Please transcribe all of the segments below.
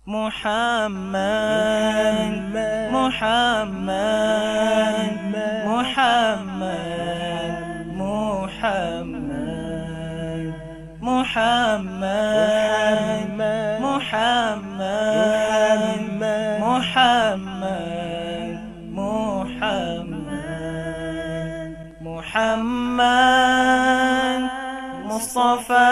محمد محمد محمد محمد محمد محمد محمد محمد محمد مصطفى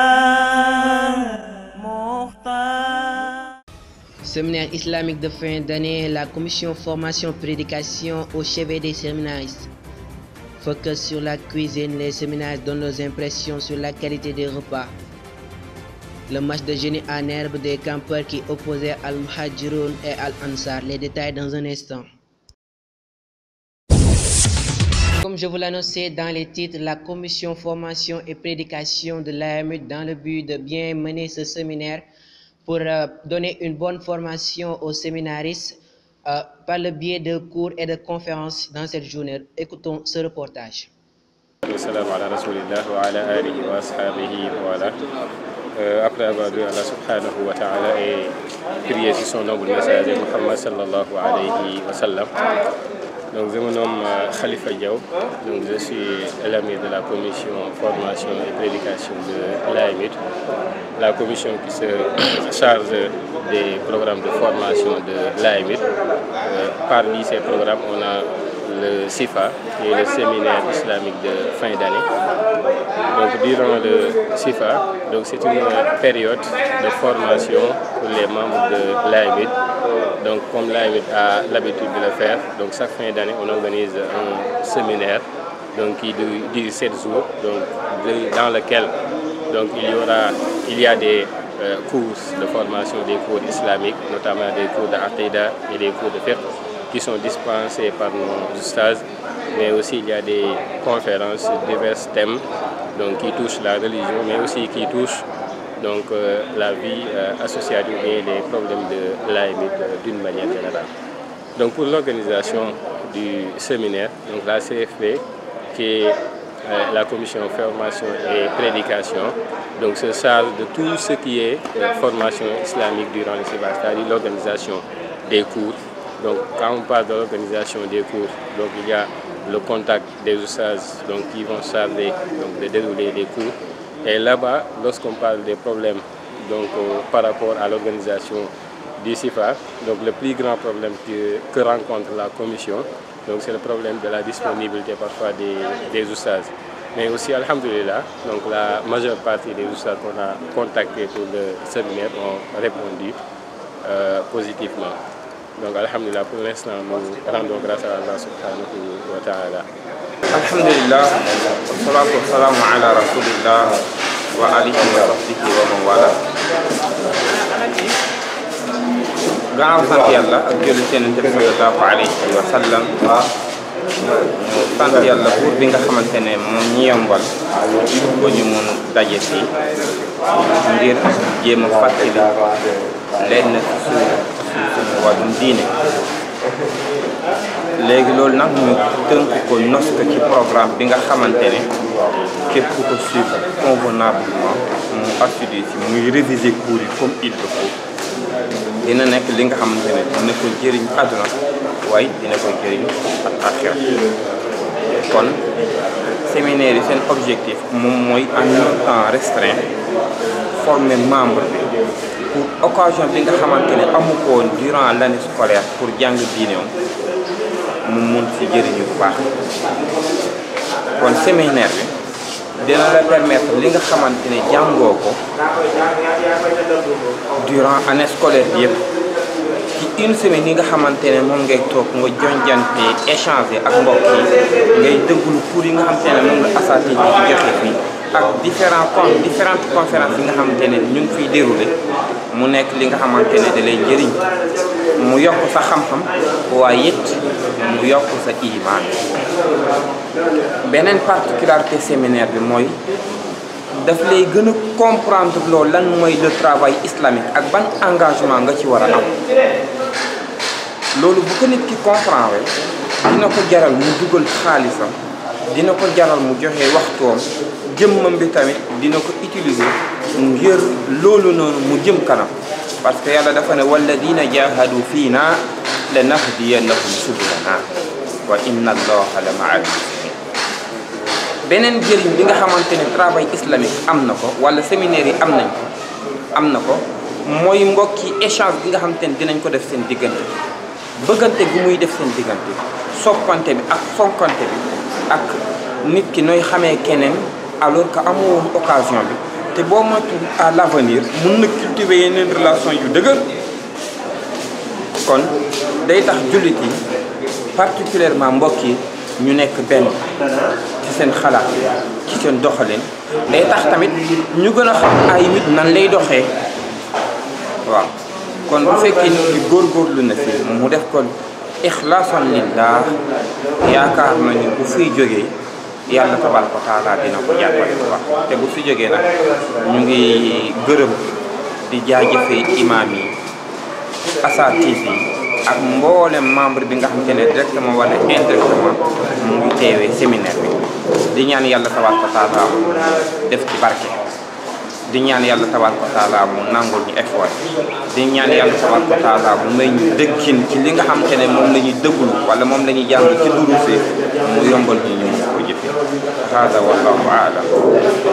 Séminaire islamique de fin d'année, la commission formation-prédication au chevet des séminaristes. Focus sur la cuisine, les séminaristes donnent leurs impressions sur la qualité des repas. Le match de génie en herbe des campeurs qui opposaient Al-Muhajirun et Al-Ansar. Les détails dans un instant. Comme je vous l'annonçais dans les titres, la commission formation et prédication de l'AMUD dans le but de bien mener ce séminaire pour donner une bonne formation aux séminaristes par le biais de cours et de conférences dans cette journée. Écoutons ce reportage. Après avoir dit Allah subhanahu wa ta'ala et prié sur son noble messager Muhammad sallallahu alayhi wa sallam. Donc je me nomme Khalifa Diaw, donc je suis l'ami de la commission formation et prédication de l'AMUD, la commission qui se charge des programmes de formation de l'AMUD. Parmi ces programmes, on a le SIFA, qui est le séminaire islamique de fin d'année. Donc durant le SIFA, c'est une période de formation pour les membres de l'AMUD. Donc comme l'AMUD a l'habitude de le faire, donc chaque fin d'année on organise un séminaire donc, qui dure 7 jours, donc, dans lequel donc, il y a des cours de formation, des cours islamiques, notamment des cours d'Aqida et des cours de fiqh qui sont dispensés par nos ustaz, mais aussi il y a des conférences sur divers thèmes donc, qui touchent la religion, mais aussi qui touchent donc, la vie associative et les problèmes de l'AMUD d'une manière générale. Donc pour l'organisation du séminaire, donc la CFP, qui est la commission formation et prédication, donc se charge de tout ce qui est formation islamique durant le séminaire, c'est-à-dire l'organisation des cours. Donc quand on parle de l'organisation des cours, donc il y a le contact des ustaz donc, qui vont charger donc, de dérouler des cours. Et là-bas, lorsqu'on parle des problèmes donc, par rapport à l'organisation du SIFA, donc le plus grand problème que rencontre la commission, c'est le problème de la disponibilité parfois des ustaz. Mais aussi, alhamdoulilah, donc la majeure partie des ustaz qu'on a contactés pour le séminaire ont répondu positivement. Donc, alhamdulillah, pour l'instant, nous rendons grâce à Allah subhanahu wa ta'ala. Alhamdulillah, wassalatu wassalamu ala rasulillah wa alihi wa sahbihi wa man wala. Gannaaw sant Yàlla ak julli ci Yonent bi sallallahu alayhi wa sallam, sant Yàlla buur bi nga xamante ne moom ñi yombal ba ñu mun daje fii ngir jéem a fàttali lenn suñu wàllum diine. Léegi loolu nag ñu tënk ko nos ko ci programme bi nga xamante ne képp ku ko suivre convenablement mu assidu si muy réviser cours yi comme il le faut dina nekk li nga xamante ne dina ko jëriñ àdduna waaye dina ko jëriñ ak àxira. Kon séminaire yi seen objectif moom mooy en un temps restreint former membre bi pour occasion bi nga xamante ne amu ko woon durant l'année scolaire pour jàng diineem mu mun si jëriñu bu baax. Kon séminaire bi dina la permettre li nga xamante ne jàngoo ko durant année scolaire bi yëpp ci une semaine yi nga xamante ne moom ngay toog nga jonjante échanger ak mbokk yi ngay déglu cours yi nga xamante ne moom la asatid yi di joxe fii ak différentes conférences yi nga xamante ne ñu ngi fiy déroulé mu nekk li nga xamante ne da lay njëriñ mu yokk sa xam-xam waaye it mu yokk sa iman. Beneen particularité séminaire bi mooy daf lay gën a comprendre loolu lan mooy le travail islamique ak ban engagement nga ci war a am. Loolu bu ko nit ki comprendre dina ko jaral mu dugal xaalisam, dina ko jaral mu joxe waxtoom, jëmmam bi tamit dina ko utiliser ngir loolu noonu mu jëm kanam parce que yàlla dafa ne walladina jahadu fiina lanahdiyannahum subulana wa inna allaha la maa al-muhsinin. beneen njëriñ bi nga xamante ne travail islamique am na ko wala séminaire yi am na ko mooy mbokki échange bi nga xamante ne dinañ ko def seen diggante, bëggante gu muy def seen diggante, soppante bi ak fonkante bi ak nit ki nooy xamee keneen alors que amoo woon occasion bi te boo matul à l'avenir mun na cultiver yeneen relation yu dëgër. kon day tax jullit yi particulièrement mbokk yi ñu nekk benn ci seen xalaat ci seen doxalin. day tax tamit ñu gën a xam ay nit nan lay doxee. waaw kon bu fekkee nit ki góorgóorlu na fi mu def ko ixlaasan lillah, yaakaar nañu bu fiy jógee yàlla tabaaraka wa taala dina ko jàppale bu baax. te bu fi jógee nag ñu ngi gërëm di jaajëfee imaam yi, asaatiif yi ak mboolem membre bi nga xamante ne directement wala indirectement mu ngi teewee séminaire bi. di ñaan yàlla tabaaraka wa taala mu def ci barke, di ñaan yàlla tabaaraka wa taala mu nangul ñu effort, di ñaan yàlla tabaaraka wa taala mu may ñu dëkkin ci li nga xamante ne moom la ñuy dëgglu wala moom la ñuy jàng ci duruuse mu yombal ñu ñu ko jëfe. hada wallahu a'lam wa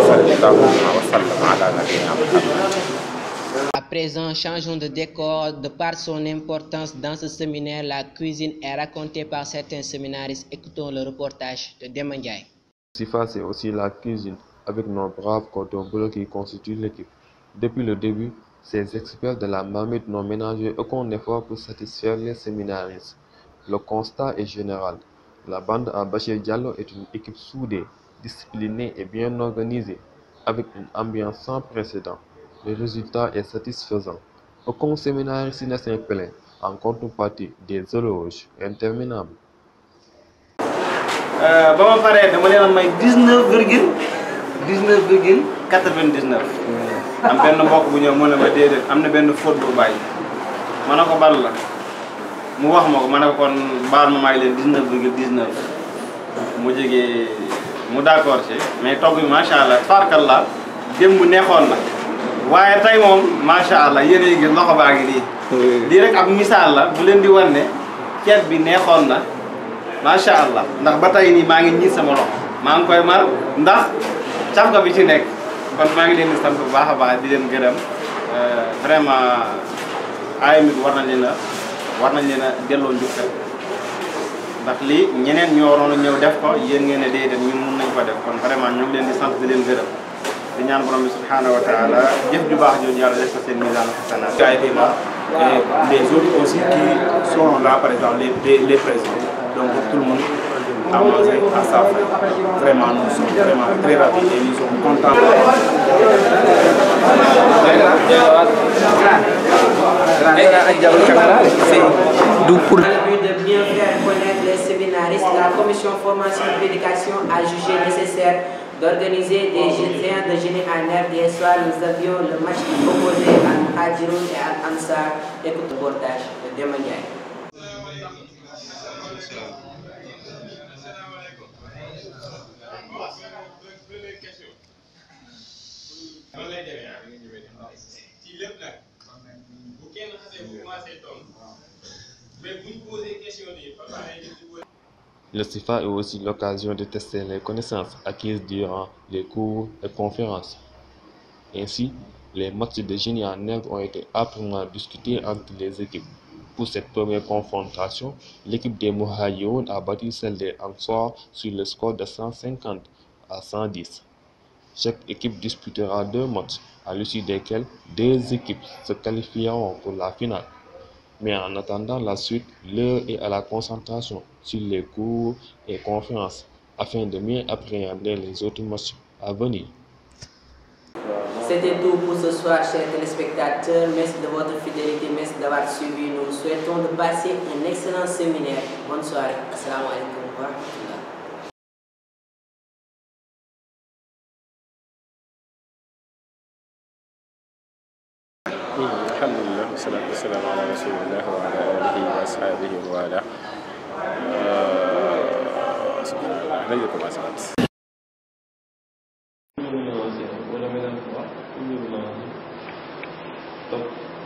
sallallahu wa sallam ala nabiyyina Muhammad. À présent, changeons de décor. De par son importance dans ce séminaire, la cuisine est racontée par certains séminaristes. Écoutons le reportage de Demba Ndiaye. SIFA, c'est aussi la cuisine, avec nos braves cordons bleus qui constituent l'équipe. Depuis le début, ces experts de la marmite n'ont ménagé aucun effort pour satisfaire les séminaristes. Le constat est général. La bande à Bachir Diallo est une équipe soudée, disciplinée et bien organisée, avec une ambiance sans précédent. Le résultat est satisfaisant. Aucun séminariste ne s'est plaint, en contrepartie des éloges interminables. ba ma paree dama leen a may 19,99. am benn mbokk bu ñëw mu ne ma déedéet am na benn faute bu bàyyi ma ne ko bal la mu wax ma ko ma ne ko kon baal ma may leen 19,19 mu jógee mu d'accord ci mais togg bi macha allah tabaarkalla démb neexoon na waaye tey moom macha allah yéen a ngi gis loxo baa ngi nii. lii rek ab misaal la bu leen di wan ne ceeb bi neexoon na. macha allah ndax ba tey nii maa ngi ñiit sama loxo maa ngi koy mar ndax cafka bi ci nekk kon maa ngi leen di sant bu baax a baax di leen gërëm vraiment AMIT war nañ leen a delloo njukkal ndax lii ñeneen ñoo waroon a ñëw def ko yéen ngeen ne déedéet ñun mun nañ ko def kon vraiment ñu ngi leen di sant di leen gërëm di ñaan borom bi subhanahu wa taala jëf ju baax jooju yàlla def ko seen misaan xasanaat. qui a été là et les autres aussi qui sont là par exemple les présidents. Donc tout le monde a mangé à sa faim. Vraiment, nous sommes vraiment très ravis et nous sommes contents. Pour le but de bien faire connaître les séminaristes, la commission formation et éducation a jugé nécessaire d'organiser des séances de génie en herbe. Des soirs, nous avions le match opposé à Hadjiroun et à Ansar. Écoute le reportage de Demba Ndiaye. Le SIFA est aussi l'occasion de tester les connaissances acquises durant les cours et conférences. Ainsi, les matchs de génie en herbe ont été âprement discutés entre les équipes. Pour cette première confrontation, l'équipe des Muhajiroun a battu celle des Ansar sur le score de 150 à 110. Chaque équipe disputera 2 matchs, à l'issue desquels 2 équipes se qualifieront pour la finale. Mais en attendant la suite, l'heure est à la concentration sur les cours et conférences afin de mieux appréhender les autres matchs à venir. C'était tout pour ce soir, chers téléspectateurs. Merci de votre fidélité, merci d'avoir suivi. Nous souhaitons de passer un excellent séminaire. Bonne soirée. Assalamu alaikum wa rahmatullah. alhamdulillah wassalatu wassalamu ala rasulillah wa ala alihi wa ashabihi wa wala nañu commencé waat.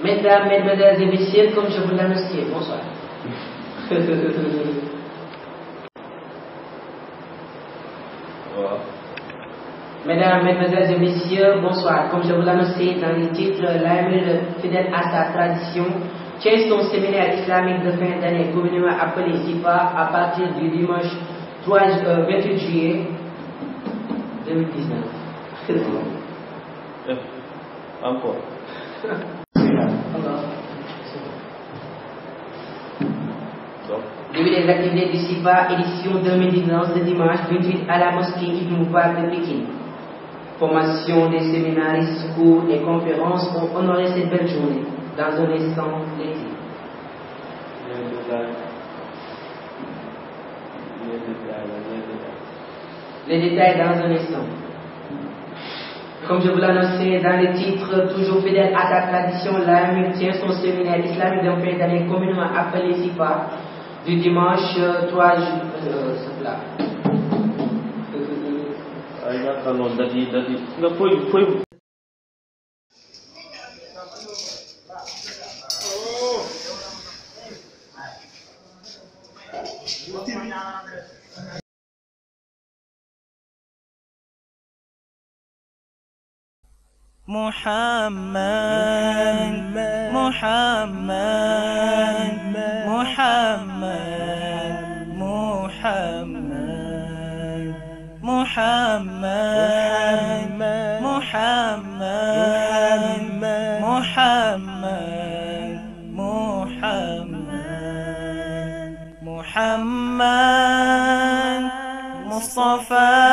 Mais Mesdames, Mesdemoiselles et Messieurs, comme je vous l'annonçais, bonsoir. Mesdames, Mesdemoiselles et Messieurs, bonsoir. Comme je vous l'annonçais dans les titres, l'AML, fidèle à sa tradition, tient son séminaire islamique de fin d'année, communément appelé SIPA, à partir du dimanche 28 juillet 2019. Encore. Début des activités du SIPA, édition 2019 de dimanche 28 à la mosquée Ibn Mubarak de Pékin. Formation des séminaristes, cours et conférences pour honorer cette belle journée. Dans un instant, l'été. Les détails dans un instant. Comme je vous l'annonçais dans les titres, toujours fidèle à sa tradition, l'AML tient son séminaire islamique d'un fin d'année communément appelé SIPA du dimanche 3 juillet. محمد محمد محمد محمد محمد محمد محمد محمد محمد مصطفى